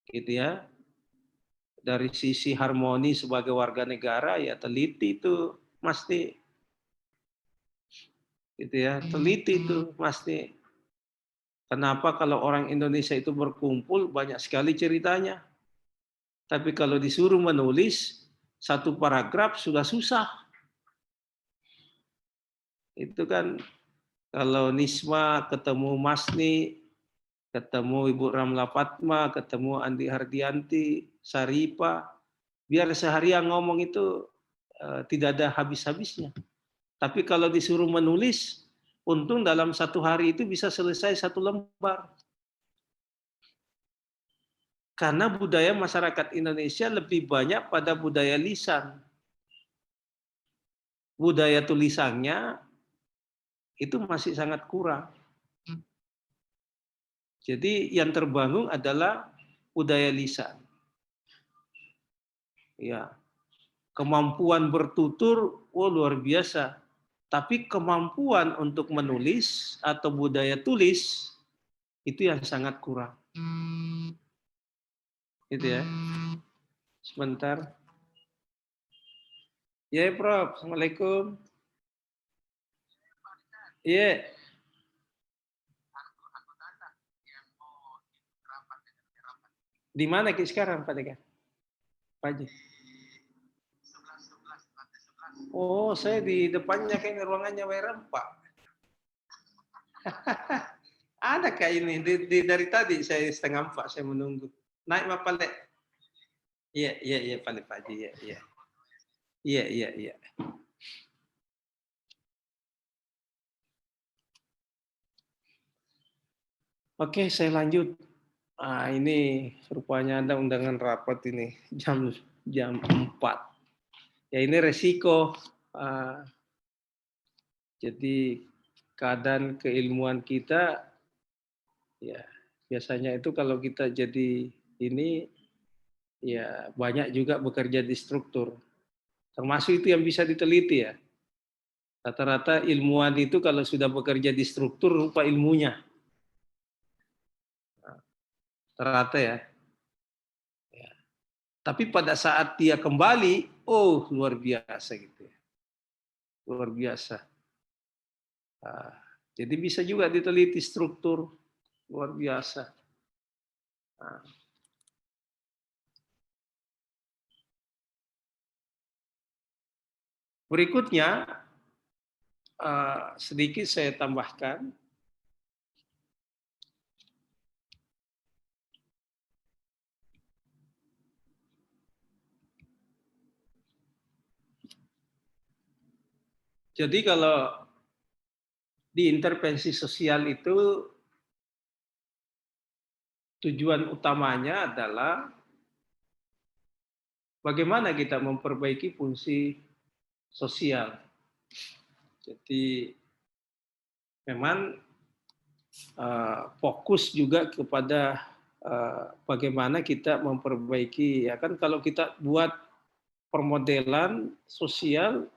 gitu ya. Dari sisi harmoni sebagai warga negara ya teliti itu pasti, gitu ya, teliti itu pasti. Kenapa kalau orang Indonesia itu berkumpul banyak sekali ceritanya, tapi kalau disuruh menulis satu paragraf sudah susah. Itu kan kalau Nisma ketemu Masni, ketemu Ibu Ramla Fatma, ketemu Andi Hardianti, Saripa, biar seharian ngomong itu tidak ada habis-habisnya. Tapi kalau disuruh menulis, untung dalam satu hari itu bisa selesai satu lembar. Karena budaya masyarakat Indonesia lebih banyak pada budaya lisan. Budaya tulisannya itu masih sangat kurang. Jadi yang terbangun adalah budaya lisan. Ya, kemampuan bertutur, luar biasa. Tapi kemampuan untuk menulis atau budaya tulis itu yang sangat kurang. Gitu ya. Sebentar. Ya, Prof. Assalamualaikum. Iya. Di mana sekarang, Pak Deka? Pak Haji? Oh, saya di depannya kayaknya ruangannya WRM, Pak. Ada kayak ini dari tadi saya setengah 4 saya menunggu. Naik Pak Palek. Iya Palek Pak Haji, iya. Iya. Oke, saya lanjut. Ini rupanya ada undangan rapat ini jam 4. Ya ini resiko. Jadi keadaan keilmuan kita ya biasanya itu kalau kita jadi ini ya banyak juga bekerja di struktur. Termasuk itu yang bisa diteliti ya. Rata-rata ilmuwan itu kalau sudah bekerja di struktur lupa ilmunya. Rata ya. Tapi pada saat dia kembali, luar biasa gitu ya. Luar biasa. Jadi bisa juga diteliti struktur, luar biasa. Berikutnya, sedikit saya tambahkan. Jadi kalau di intervensi sosial itu tujuan utamanya adalah bagaimana kita memperbaiki fungsi sosial. Jadi memang fokus juga kepada bagaimana kita memperbaiki, ya kan kalau kita buat permodelan sosial,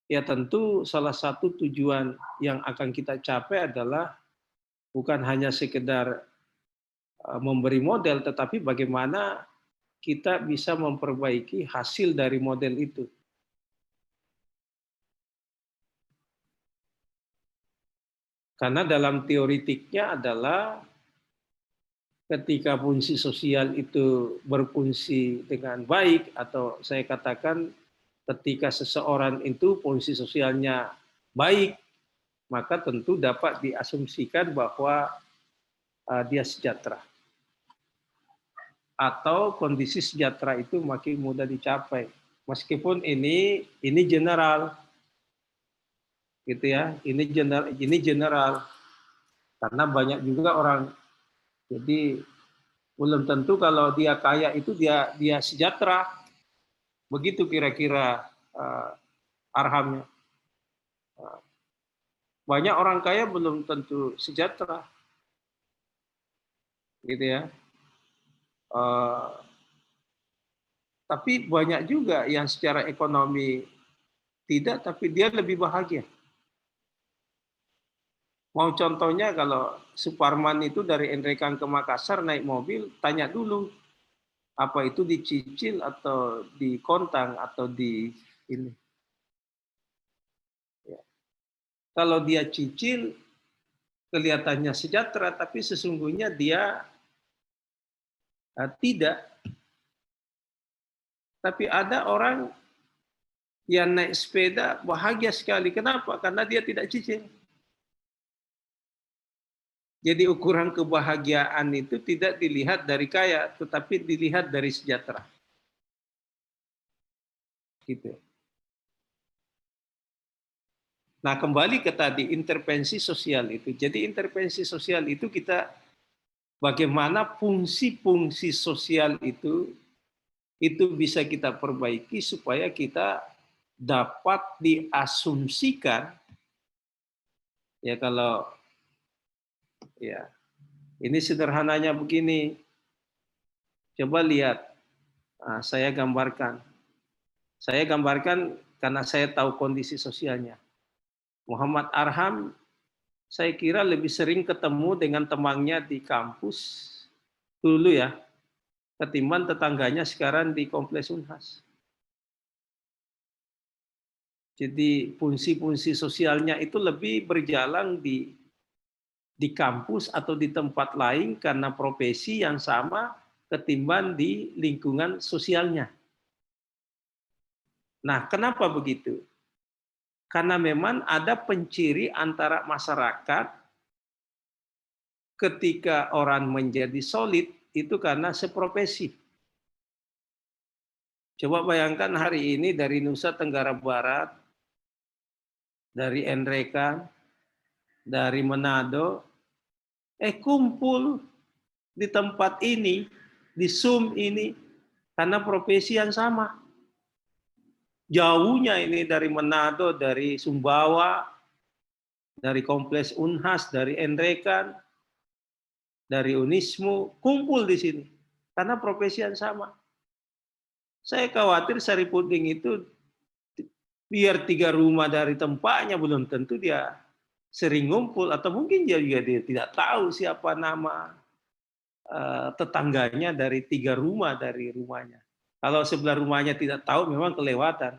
ya tentu salah satu tujuan yang akan kita capai adalah bukan hanya sekedar memberi model, tetapi bagaimana kita bisa memperbaiki hasil dari model itu. Karena dalam teoritiknya adalah ketika fungsi sosial itu berfungsi dengan baik, atau saya katakan ketika seseorang itu fungsi sosialnya baik, maka tentu dapat diasumsikan bahwa dia sejahtera. Atau kondisi sejahtera itu makin mudah dicapai. Meskipun ini general, gitu ya, ini general, karena banyak juga orang, jadi belum tentu kalau dia kaya itu dia sejahtera, begitu kira-kira arhamnya. Banyak orang kaya belum tentu sejahtera, gitu ya. Tapi banyak juga yang secara ekonomi tidak, tapi dia lebih bahagia. Mau contohnya kalau Suparman itu dari Enrekan ke Makassar naik mobil, tanya dulu, Apa itu dicicil atau dikontang atau di ini. Ya. Kalau dia cicil, kelihatannya sejahtera, tapi sesungguhnya dia tidak. Tapi ada orang yang naik sepeda bahagia sekali. Kenapa? Karena dia tidak cicil. Jadi ukuran kebahagiaan itu tidak dilihat dari kaya, tetapi dilihat dari sejahtera. Gitu. Nah, kembali ke tadi intervensi sosial itu. Jadi intervensi sosial itu kita bagaimana fungsi-fungsi sosial itu bisa kita perbaiki supaya kita dapat diasumsikan ya kalau ya ini sederhananya begini. Coba lihat, saya gambarkan. Saya gambarkan karena saya tahu kondisi sosialnya. Muhammad Arham, saya kira lebih sering ketemu dengan temannya di kampus dulu ya, ketimbang tetangganya sekarang di Kompleks Unhas. Jadi fungsi-fungsi sosialnya itu lebih berjalan di kampus atau di tempat lain karena profesi yang sama ketimbang di lingkungan sosialnya. Nah, kenapa begitu? Karena memang ada penciri antara masyarakat ketika orang menjadi solid itu karena seprofesi. Coba bayangkan hari ini dari Nusa Tenggara Barat, dari Enreka, dari Manado, kumpul di tempat ini, di Zoom ini, karena profesi yang sama. Jauhnya ini dari Manado, dari Sumbawa, dari Kompleks Unhas, dari Enrekan, dari Unismu, kumpul di sini. Karena profesi yang sama. Saya khawatir Saripuding itu biar 3 rumah dari tempatnya belum tentu dia sering ngumpul atau mungkin dia tidak tahu siapa nama tetangganya dari 3 rumah dari rumahnya. Kalau sebelah rumahnya tidak tahu memang kelewatan.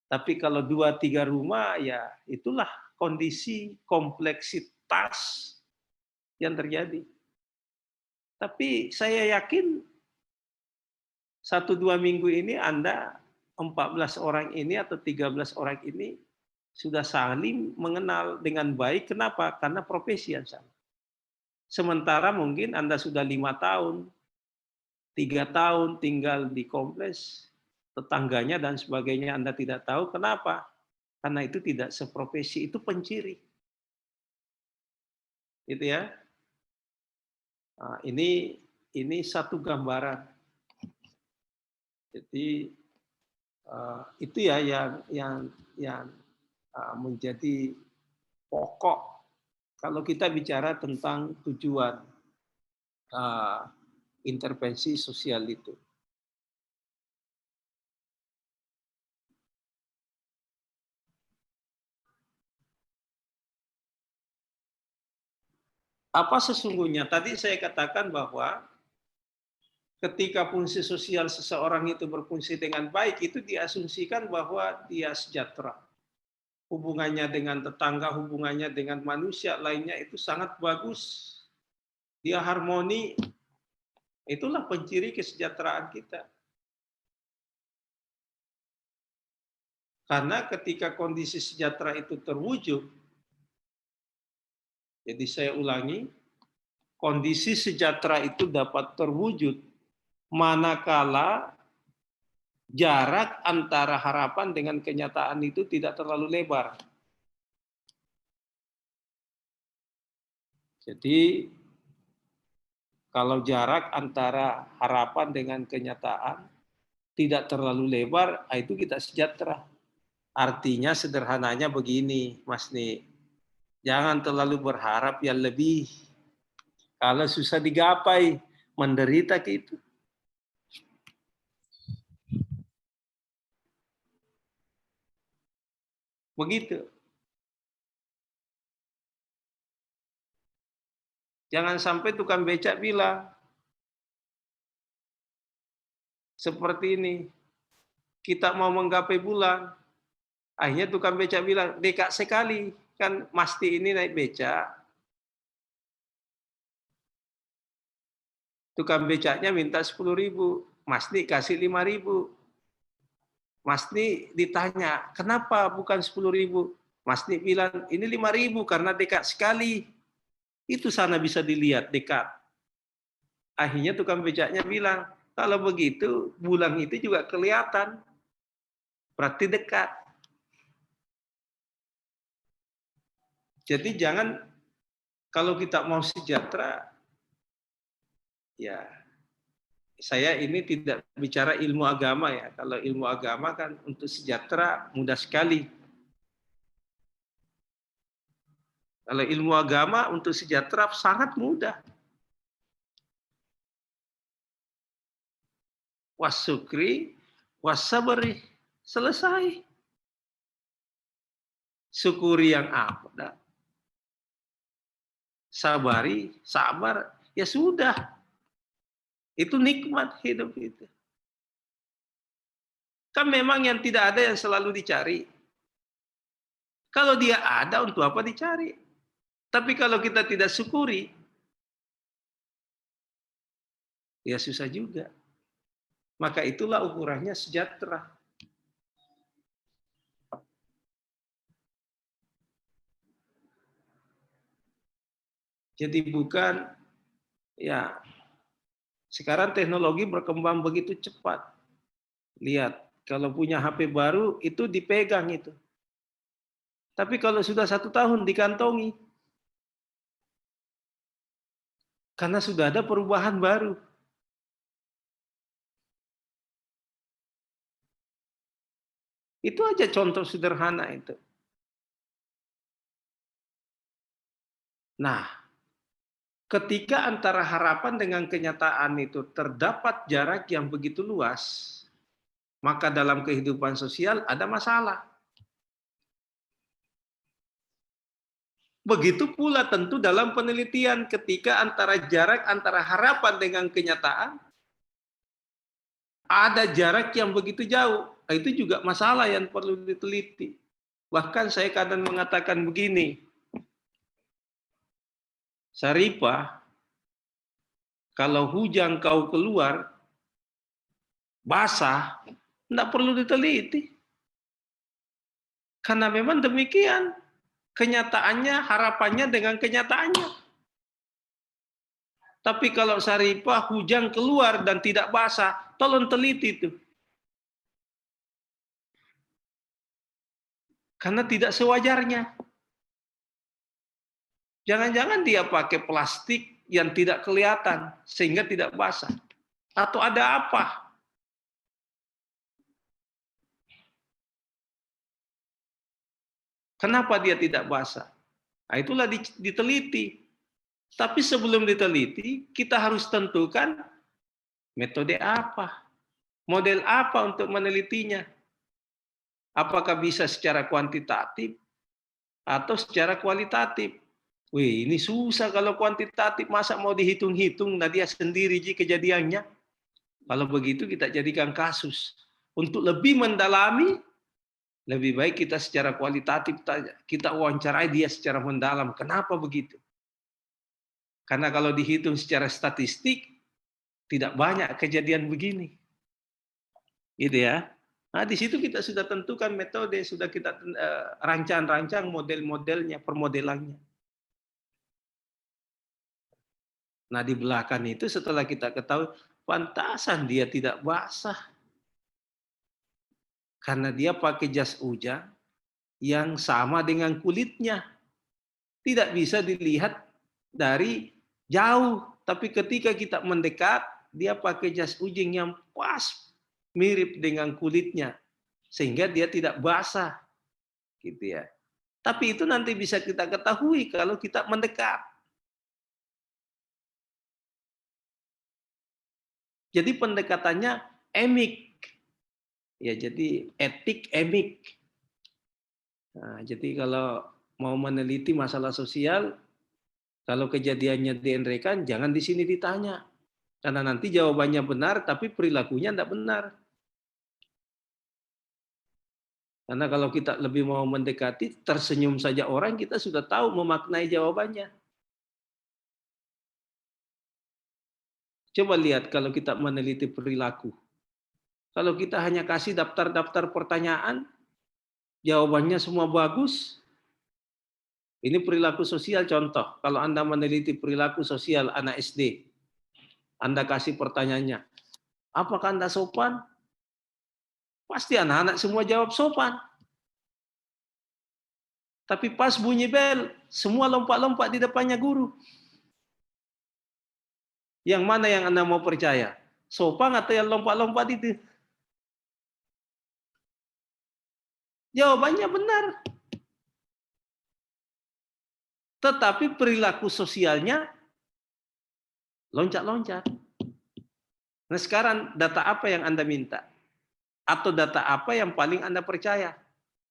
Tapi kalau 2-3 rumah ya itulah kondisi kompleksitas yang terjadi. Tapi saya yakin 1-2 minggu ini Anda 14 orang ini atau 13 orang ini sudah saling mengenal dengan baik. Kenapa? Karena profesi yang sama. Sementara mungkin Anda sudah 5 tahun, 3 tahun tinggal di kompleks, tetangganya dan sebagainya Anda tidak tahu. Kenapa? Karena itu tidak seprofesi, itu penciri. Gitu ya. Nah, ini satu gambaran. Jadi itu ya yang menjadi pokok kalau kita bicara tentang tujuan intervensi sosial itu. Apa sesungguhnya? Tadi saya katakan bahwa ketika fungsi sosial seseorang itu berfungsi dengan baik, itu diasumsikan bahwa dia sejahtera. Hubungannya dengan tetangga, hubungannya dengan manusia lainnya itu sangat bagus. Dia harmoni, itulah penciri kesejahteraan kita. Karena ketika kondisi sejahtera itu terwujud, jadi saya ulangi, kondisi sejahtera itu dapat terwujud manakala jarak antara harapan dengan kenyataan itu tidak terlalu lebar. Jadi kalau jarak antara harapan dengan kenyataan tidak terlalu lebar, itu kita sejahtera. Artinya sederhananya begini, Mas Ni. Jangan terlalu berharap yang lebih. Kalau susah digapai, menderita gitu. Begitu. Jangan sampai tukang becak bilang, Seperti ini, kita mau menggapai bulan, akhirnya tukang becak bilang, dekat sekali, kan Masti ini naik becak, tukang becaknya minta 10.000, Masti kasih 5.000. Masti ditanya, kenapa bukan 10.000? Masti bilang, ini 5.000 karena dekat sekali. Itu sana bisa dilihat dekat. Akhirnya tukang becaknya bilang, kalau begitu bulan itu juga kelihatan, berarti dekat. Jadi jangan, kalau kita mau sejahtera, ya saya ini tidak bicara ilmu agama ya. Kalau ilmu agama kan untuk sejahtera mudah sekali. Kalau ilmu agama untuk sejahtera sangat mudah. Wasukri, wasabri, selesai. Syukuri yang apa? Sabari, sabar, ya sudah. Itu nikmat hidup itu. Kan memang yang tidak ada yang selalu dicari. Kalau dia ada, untuk apa dicari? Tapi kalau kita tidak syukuri, ya susah juga. Maka itulah ukurannya sejahtera. Jadi bukan, ya sekarang teknologi berkembang begitu cepat. Lihat, kalau punya HP baru, itu dipegang itu. Tapi kalau sudah 1 tahun dikantongi, karena sudah ada perubahan baru. Itu aja contoh sederhana itu. Nah, ketika antara harapan dengan kenyataan itu terdapat jarak yang begitu luas, maka dalam kehidupan sosial ada masalah. Begitu pula tentu dalam penelitian, ketika antara jarak antara harapan dengan kenyataan ada jarak yang begitu jauh, itu juga masalah yang perlu diteliti. Bahkan saya kadang mengatakan begini, Saripah, kalau hujan kau keluar, basah, tidak perlu diteliti. Karena memang demikian. Kenyataannya, harapannya dengan kenyataannya. Tapi kalau Saripah hujan keluar dan tidak basah, tolong teliti itu. Karena tidak sewajarnya. Jangan-jangan dia pakai plastik yang tidak kelihatan, sehingga tidak basah. Atau ada apa? Kenapa dia tidak basah? Nah, itulah diteliti. Tapi sebelum diteliti, kita harus tentukan metode apa, model apa untuk menelitinya. Apakah bisa secara kuantitatif atau secara kualitatif? Wih, ini susah kalau kuantitatif, masa mau dihitung-hitung, nah dia sendiri kejadiannya. Kalau begitu kita jadikan kasus. Untuk lebih mendalami, lebih baik kita secara kualitatif, kita wawancarai dia secara mendalam. Kenapa begitu? Karena kalau dihitung secara statistik, tidak banyak kejadian begini. Gitu ya. Nah, di situ kita sudah tentukan metode, sudah kita rancang-rancang model-modelnya, permodelannya. Nah, di belakang itu setelah kita ketahui, pantasan dia tidak basah. Karena dia pakai jas hujan yang sama dengan kulitnya. Tidak bisa dilihat dari jauh, tapi ketika kita mendekat, dia pakai jas hujan yang pas mirip dengan kulitnya, sehingga dia tidak basah, gitu ya. Tapi itu nanti bisa kita ketahui kalau kita mendekat. Jadi pendekatannya emik, ya jadi etik emik. Nah, jadi kalau mau meneliti masalah sosial, kalau kejadiannya dienrekan, jangan di sini ditanya. Karena nanti jawabannya benar, tapi perilakunya tidak benar. Karena kalau kita lebih mau mendekati, tersenyum saja orang, kita sudah tahu memaknai jawabannya. Coba lihat kalau kita meneliti perilaku. Kalau kita hanya kasih daftar-daftar pertanyaan, jawabannya semua bagus, ini perilaku sosial contoh. Kalau Anda meneliti perilaku sosial anak SD, Anda kasih pertanyaannya, apakah Anda sopan? Pasti anak-anak semua jawab sopan. Tapi pas bunyi bel, semua lompat-lompat di depannya guru. Yang mana yang Anda mau percaya? Sopan atau yang lompat-lompat itu? Jawabannya benar. Tetapi perilaku sosialnya loncat-loncat. Nah sekarang data apa yang Anda minta? Atau data apa yang paling Anda percaya?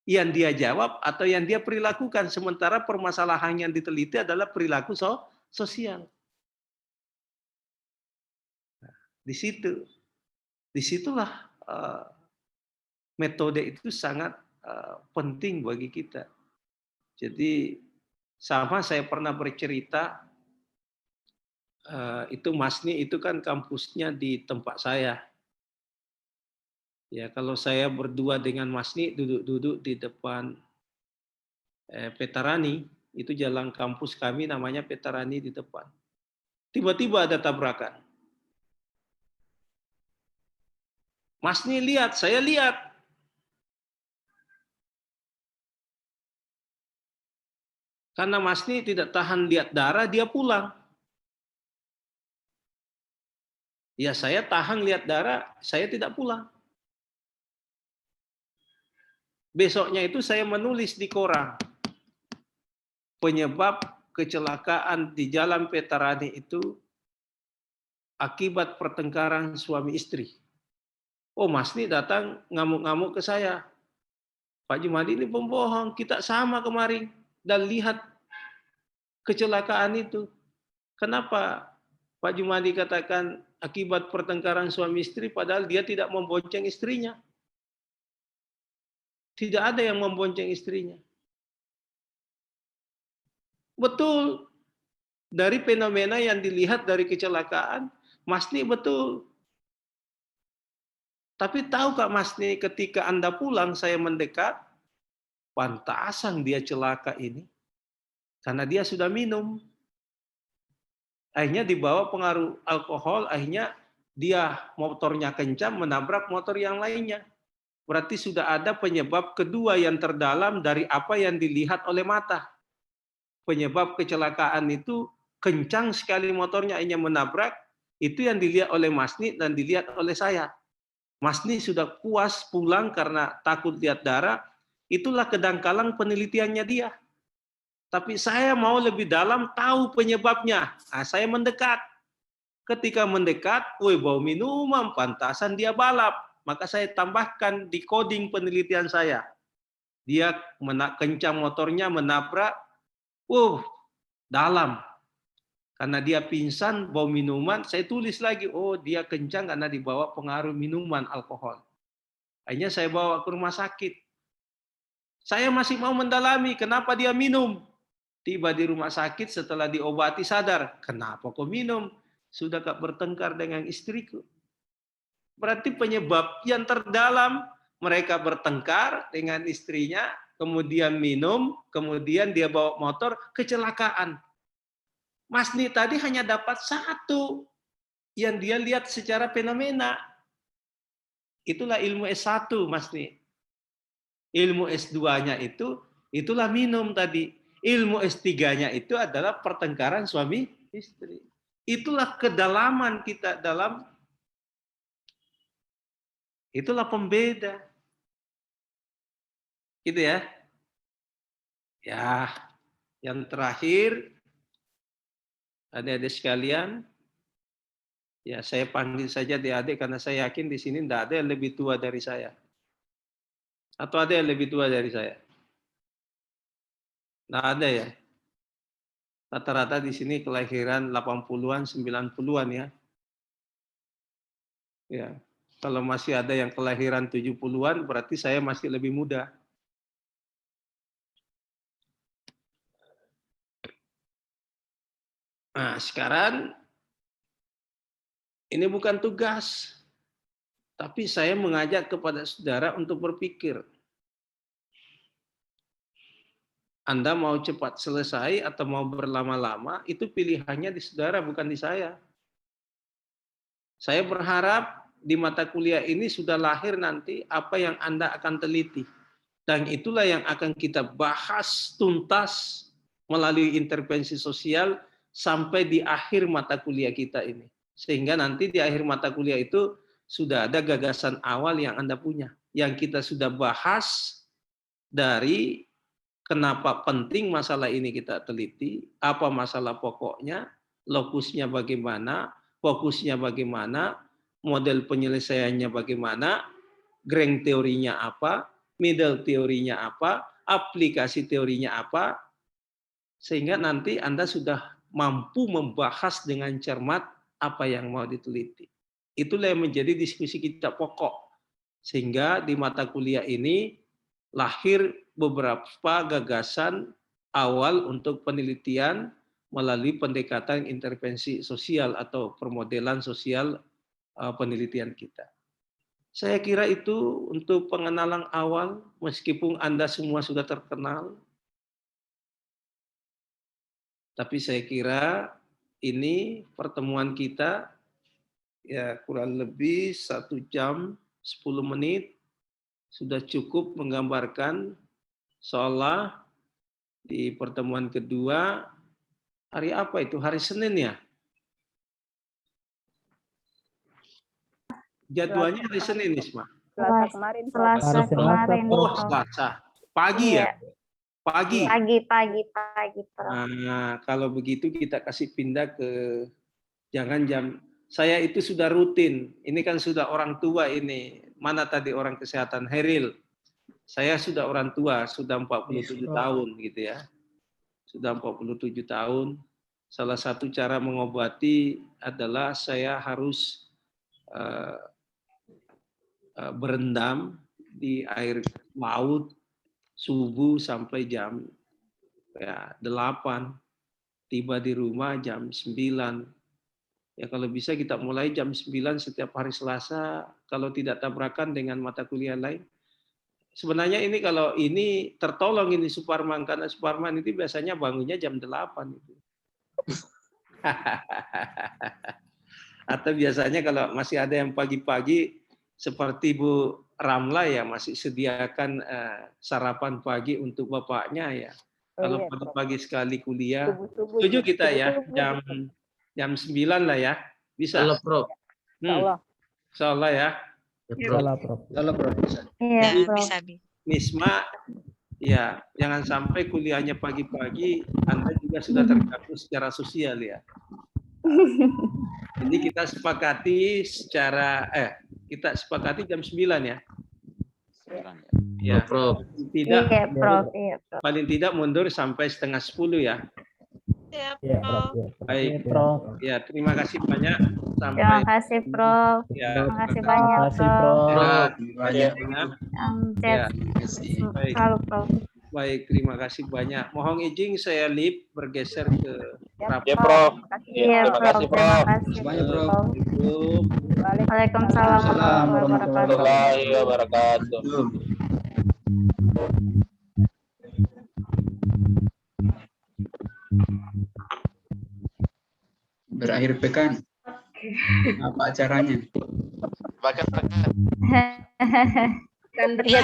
Yang dia jawab atau yang dia perilakukan. Sementara permasalahan yang diteliti adalah perilaku sosial. Di situ, disitulah metode itu sangat penting bagi kita. Jadi sama saya pernah bercerita, itu Masni itu kan kampusnya di tempat saya. Ya kalau saya berdua dengan Masni duduk-duduk di depan Petarani, itu jalan kampus kami namanya Petarani di depan. Tiba-tiba ada tabrakan. Masni lihat, saya lihat. Karena Masni tidak tahan lihat darah, dia pulang. Ya saya tahan lihat darah, saya tidak pulang. Besoknya itu saya menulis di koran. Penyebab kecelakaan di Jalan Petarani itu akibat pertengkaran suami istri. Oh Masni datang ngamuk-ngamuk ke saya. Pak Jumadi ini pembohong, kita sama kemarin dan lihat kecelakaan itu. Kenapa Pak Jumadi katakan akibat pertengkaran suami istri padahal dia tidak membonceng istrinya? Tidak ada yang membonceng istrinya. Betul, dari fenomena yang dilihat dari kecelakaan, Masni betul. Tapi tahu Kak Masni ketika Anda pulang saya mendekat, pantasan dia celaka ini. Karena dia sudah minum. Akhirnya dibawa pengaruh alkohol, akhirnya dia motornya kencang menabrak motor yang lainnya. Berarti sudah ada penyebab kedua yang terdalam dari apa yang dilihat oleh mata. Penyebab kecelakaan itu kencang sekali motornya akhirnya menabrak, itu yang dilihat oleh Masni dan dilihat oleh saya. Masni sudah puas pulang karena takut lihat darah, itulah kedangkalan penelitiannya dia. Tapi saya mau lebih dalam tahu penyebabnya. Nah, saya mendekat. Ketika mendekat, woi bau minuman, pantasan dia balap. Maka saya tambahkan di coding penelitian saya. Dia kencang motornya menabrak, dalam. Karena dia pingsan, bau minuman, saya tulis lagi, oh dia kencang karena dibawa pengaruh minuman alkohol. Akhirnya saya bawa ke rumah sakit. Saya masih mau mendalami kenapa dia minum. Tiba di rumah sakit setelah diobati sadar, kenapa kok minum? Sudah Kak bertengkar dengan istriku. Berarti penyebab yang terdalam, mereka bertengkar dengan istrinya, kemudian minum, kemudian dia bawa motor, kecelakaan. Masni tadi hanya dapat satu yang dia lihat secara fenomena. Itulah ilmu S1, Masni. Ilmu S2-nya itulah minum tadi. Ilmu S3-nya itu adalah pertengkaran suami istri. Itulah kedalaman kita dalam, itulah pembeda. Gitu ya. Ya, yang terakhir, adik-adik sekalian, ya saya panggil saja adik-adik karena saya yakin di sini tidak ada yang lebih tua dari saya. Atau ada yang lebih tua dari saya? Tidak ada ya. Rata-rata di sini kelahiran 80-an, 90-an ya. Ya. Kalau masih ada yang kelahiran 70-an, berarti saya masih lebih muda. Nah, sekarang ini bukan tugas, tapi saya mengajak kepada saudara untuk berpikir. Anda mau cepat selesai atau mau berlama-lama, itu pilihannya di saudara, bukan di saya. Saya berharap di mata kuliah ini sudah lahir nanti apa yang Anda akan teliti. Dan itulah yang akan kita bahas tuntas melalui intervensi sosial sampai di akhir mata kuliah kita ini. Sehingga nanti di akhir mata kuliah itu sudah ada gagasan awal yang Anda punya. Yang kita sudah bahas dari kenapa penting masalah ini kita teliti, apa masalah pokoknya, lokusnya bagaimana, fokusnya bagaimana, model penyelesaiannya bagaimana, Greng teorinya apa, middle teorinya apa, aplikasi teorinya apa, sehingga nanti Anda sudah mampu membahas dengan cermat apa yang mau diteliti. Itulah yang menjadi diskusi kita pokok. Sehingga di mata kuliah ini lahir beberapa gagasan awal untuk penelitian melalui pendekatan intervensi sosial atau permodelan sosial penelitian kita. Saya kira itu untuk pengenalan awal, meskipun Anda semua sudah terkenal. Tapi saya kira ini pertemuan kita ya kurang lebih 1 jam 10 menit sudah cukup menggambarkan seolah di pertemuan kedua hari apa itu? Hari Senin ya? Jadwalnya hari Senin, Isma. Selasa kemarin. Selasa kemarin. Oh, Selasa. Pagi ya? Pagi. Pagi. Nah, kalau begitu kita kasih pindah ke jangan jam. Saya itu sudah rutin. Ini kan sudah orang tua ini. Mana tadi orang kesehatan? Heril. Saya sudah orang tua, sudah 47 tahun gitu ya. Sudah 47 tahun. Salah satu cara mengobati adalah saya harus berendam di air laut subuh sampai jam 8, tiba di rumah jam 9. Ya kalau bisa kita mulai jam 9 setiap hari Selasa, kalau tidak tabrakan dengan mata kuliah lain. Sebenarnya ini kalau ini tertolong ini Suparman, karena Suparman itu biasanya bangunnya jam 8 itu. Atau biasanya kalau masih ada yang pagi-pagi seperti Bu Ramla ya masih sediakan sarapan pagi untuk bapaknya ya. Kalau pagi-pagi sekali kuliah, setuju kita ya jam 9 lah ya, bisa. Insyaallah, Prof. Insyaallah ya. Insyaallah, Prof. Iya, bisa. Nisma, ya jangan sampai kuliahnya pagi-pagi, Anda juga sudah tergabung secara sosial ya. Jadi kita sepakati jam 9 ya. Ya, Prof. Tidak, iya, Prof. Iya, Prof. paling tidak mundur sampai 9:30 ya. Iya, Prof. Baik, Prof. ya terima kasih banyak. Sampai Terima kasih, Prof. ya. Terima kasih banyak, Prof. Sehat. Banyak. Ya. Sehat selalu, Prof. Baik, terima kasih banyak. Mohon izin saya bergeser ke rapat. Ya, Prof. Iya, terima Prof. kasih, Terima Prof. kasih, Banyak, Prof. Prof. Waalaikumsalam Waalaikumsalam warahmatullahi wabarakatuh. Warahmatullahi wabarakatuh. Berakhir pekan. Apa acaranya? Bahkan Hai. Tuntas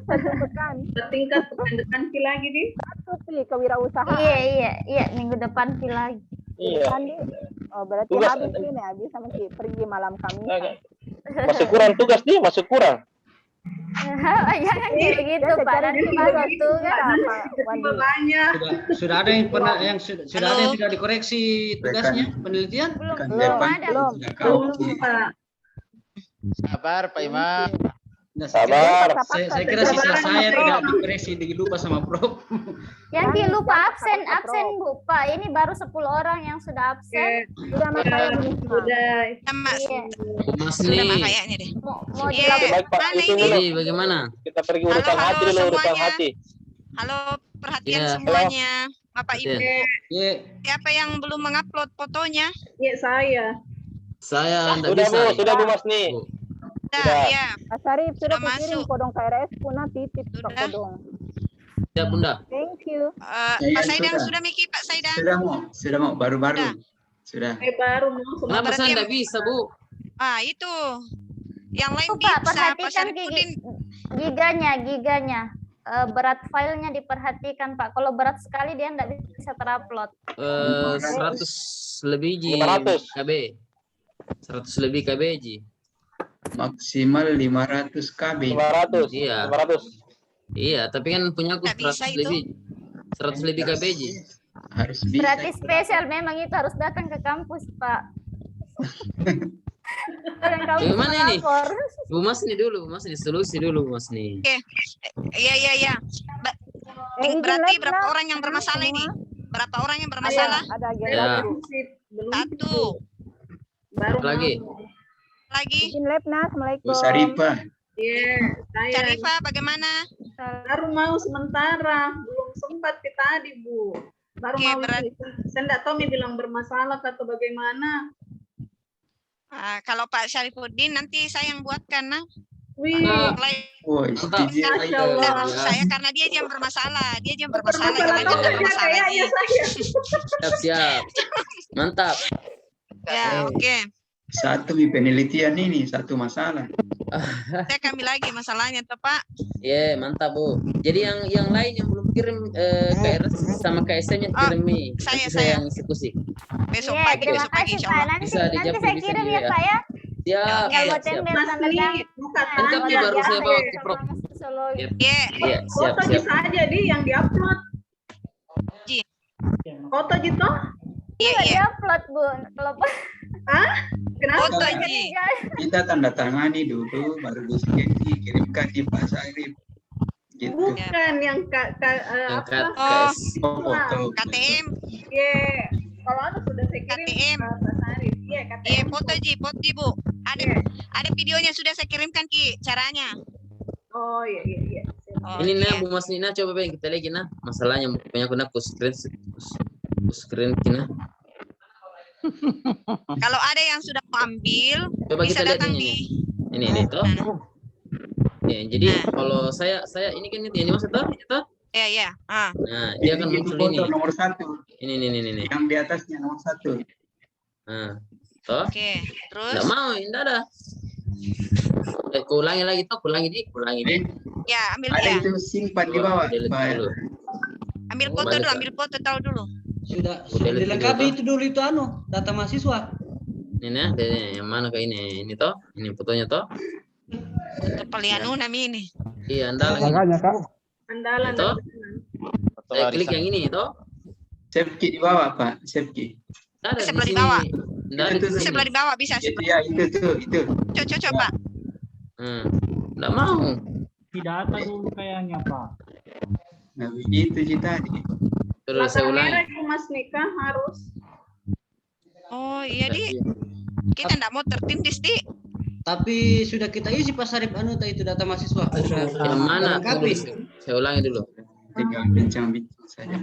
satu pekan. Tingkat pekan depan lagi nih. Satu pi kewirausahaan. Iya, minggu depan lagi. iya. Oh, berarti Tugas habis ada. ini habis sama Ci pergi malam Kamis. Masih kurang tugas nih, masih kurang. Jangan kayak begitu, Pak. Nanti masuk tugas. Banyak. Sudah ada yang pernah yang sudah ada yang sudah dikoreksi tugasnya penelitian? Belum ada. Belum. Pak. Sabar, Pak Imam. Nah, Sabar. saya kira sisa saya tidak dikoreksi, lupa sama Prof. Yang lupa absen Bu Pak. Ini baru 10 orang yang sudah absen. Sudah masalah ini. Sudah. Sama. Mas Sudah nih. kayaknya deh. Mau Iya. dilakukan. Baik Pak, Mana itu ini? dulu. Jadi bagaimana? Kita pergi urusan Halo, hati dulu, urusan semuanya. hati. Halo, perhatian Iya. semuanya. Bapak Ibu, Iya. siapa yang belum mengupload fotonya? Ya saya. Saya enggak Sudah bisa. Bu, sudah Bu Mas nih. Bu. Sudah, Sudah. ya. Pak Sarif sudah Sudah kukirim masuk. kodong KRS punah titip ke Sudah. kodong. Siap Bunda. Thank you. Pak Saidang sudah Miki, Pak Saidang? Sudah mau baru-baru. Sudah. Baru mau Kenapa berarti saya yang- enggak bisa, Bu? Itu. Yang lain Pak, bisa, Pak perhatikan Syarifudin. giganya. Berat filenya diperhatikan Pak. Kalau berat sekali dia enggak bisa terupload. 100 lebih Ji 500. KB. 100 lebih KB Ji. Maksimal 500 KB. 500. Iya. 500. Iya, tapi kan punya aku Nggak bisa 100 itu. lebih. 100 lebih KB Ji. Harus bisa. Berarti spesial memang itu harus datang ke kampus Pak. Bagaimana ini? melapor. Bu Mas nih dulu, Mas nih solusi dulu Mas nih. Iya. izin Berarti lab berapa lah. orang yang bermasalah ini? Berapa orang yang Ada, bermasalah? ada Ya. agenda. belum. Satu. Baru Lagi. Lagi. Izin lab nah. Assalamualaikum. Bu Sarifah. Iya, saya Syarifah bagaimana? baru mau sementara, belum sempat ke tadi Bu. Baru Oke, mau berarti- ini. Saya enggak tahu nih bilang bermasalah atau bagaimana. Kalau Pak Syarifudin nanti saya yang buatkan nah. Wih, Lain Woi, Mantap. izin Masya lagi. Allah. maksud saya karena dia yang bermasalah, dia yang bermasalah, yang bermasalah lain tidak tahu bermasalah. kayaknya saya. Siap. Mantap. Ya, oke. Satu di penelitian ini, satu masalah. Saya ambil lagi masalahnya toh Pak. Iya, mantap Bu. Jadi yang lain yang belum kirim KRS sama KSM yang kirim nih. saya. Nanti saya yang eksekusi. Besok Iya, pagi, terima besok pagi kasih insya Pak. Allah. Nanti Bisa dijawab, saya bisa kirim di- ya Pak ya. Siap, Oke. Yang buat siap. tembel Mas tanda nih, tangan. buka Lengkap tanya. nih baru saya bawa ke Prof. Sosiologi. Iya, Iya, siap, Foto siap. bisa aja di yang diupload. Ji. Foto gitu? iya. Diupload Bu. Kalau Kenapa? Foto Ji. Kita tanda tangani dulu, baru dikirimkan di Pak Sarif. Gitu. Bukan yang Yang apa? KS. Oh, foto. KTM, Iya. Kalau ada sudah saya kirim KTM. ke Pak Sarif. Iya, KTM. Iya foto Ji, Bu. Ada videonya sudah saya kirimkan Ki, caranya. Oh iya. Oh, Ini iya. nah Bu Mas Nina coba pengen kita lagi nah. Masalahnya punya aku nak screen kina. Kalau ada yang sudah mau ambil, Coba bisa kita lihat datang ini. di. Ini toh. Ya, jadi kalau saya ini kan ini Mas toh, itu. Iya. Nah, dia akan Ini muncul foto ini. nomor 1. Ini. Yang di atasnya nomor 1. Nah, toh. Oke. Terus Enggak mau, enggak ada. Kulangi lagi toh, kulangi di. ya ambil Ada dia. itu simpan di bawah. Delete Pak. dulu. Ambil Oh, foto balik, dulu, Pak. ambil foto tahu dulu. Sudah Udah lihat dilengkapi video itu dulu itu data mahasiswa. Ini nah, yang mana ke ini? Ini toh, ini fotonya toh. Untuk pelianu nami ini. Iya, Anda lagi. Andalan. Itu? Saya klik yang ini toh. Save key di bawah, Pak. Save key. Ada di Sebelah di sini. bawah. Nggak ada di sini. Sebelah di bawah bisa. Ya, itu. Coba. Nggak mau. Data dulu kayaknya Pak. Nah, begitu sih tadi. Terus saya Latar ulangi. merah itu Mas Nika harus. Oh iya di. Kita enggak mau tertindis di. Tapi sudah kita isi Pak Sarif itu data mahasiswa. Sudah Yang mana? dilengkapi. Saya ulangi dulu. Tinggal bincang-bincang saja.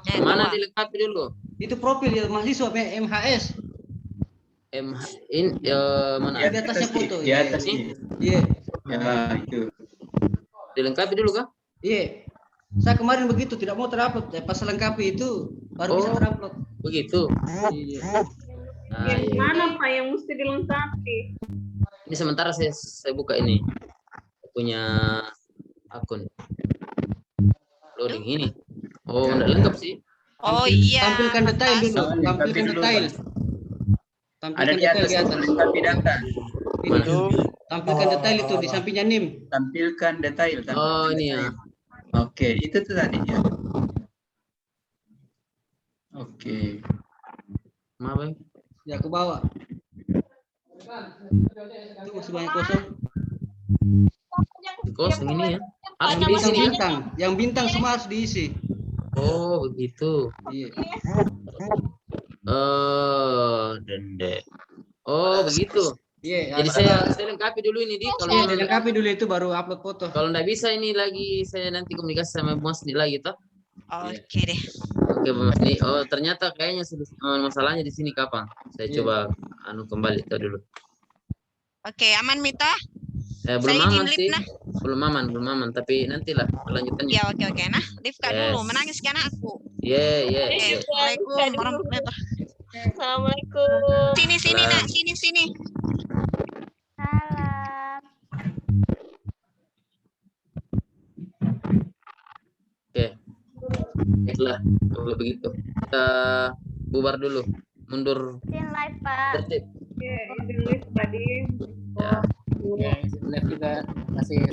Yang mana dilengkapi dulu? Itu profil ya mahasiswa MHS. Mana? Di atasnya foto. Di atas ini. Iya. Ya, itu. Dilengkapi dulu kah? Iya. Saya kemarin begitu tidak mau terupload. Pas lengkapi itu baru bisa Oh. terupload. Begitu. Iya. Nah, Yang iya. mana Pak yang mesti dilengkapi? Ini sementara saya buka ini. Saya punya akun. Loading ini. Oh, enggak lengkap sih. Oh iya. Tampilkan detail dulu. Tampilkan Tampilkan dulu, detail. Ada Tampilkan di detail atas di atas. lengkapi data. Mana? Tampilkan detail itu di sampingnya NIM. Tampilkan detail. Oh, ini ya. Oke, itu tuh tadi ya. Oke. Maaf, Bang. Ya aku bawa. Itu masih banyak kosong. Kosong ini ya. Harus Yang diisi nih. yang bintang semua harus diisi. Oh, begitu. Iya. Oh, dende. Oh, begitu. Iya. Jadi saya lengkapi dulu ini, Di. Kalau Iya, dilengkapi dulu itu baru upload foto. kalau nggak bisa ini lagi saya nanti komunikasi sama Mas Di lagi toh. Oke deh. Oke, Mas Di. Oh, ternyata kayaknya masalahnya di sini kapan? Saya Iya. coba kembali ke dulu. Oke, aman Mita? Belum Saya aman izin sih. live, nah. Belum aman, tapi nantilah kelanjutannya. Ya, oke. Nah, Rifka Yes. dulu. Menangis kan aku. Iya. Oke, Assalamualaikum warahmatullahi wabarakatuh. Assalamualaikum. Sini, Nak. Sini. Salam. Oke. Baiklah, kalau begitu. Kita bubar dulu. Mundur Izin live, Pak. tertib. Oke, izin live tadi. Ya. Live juga masih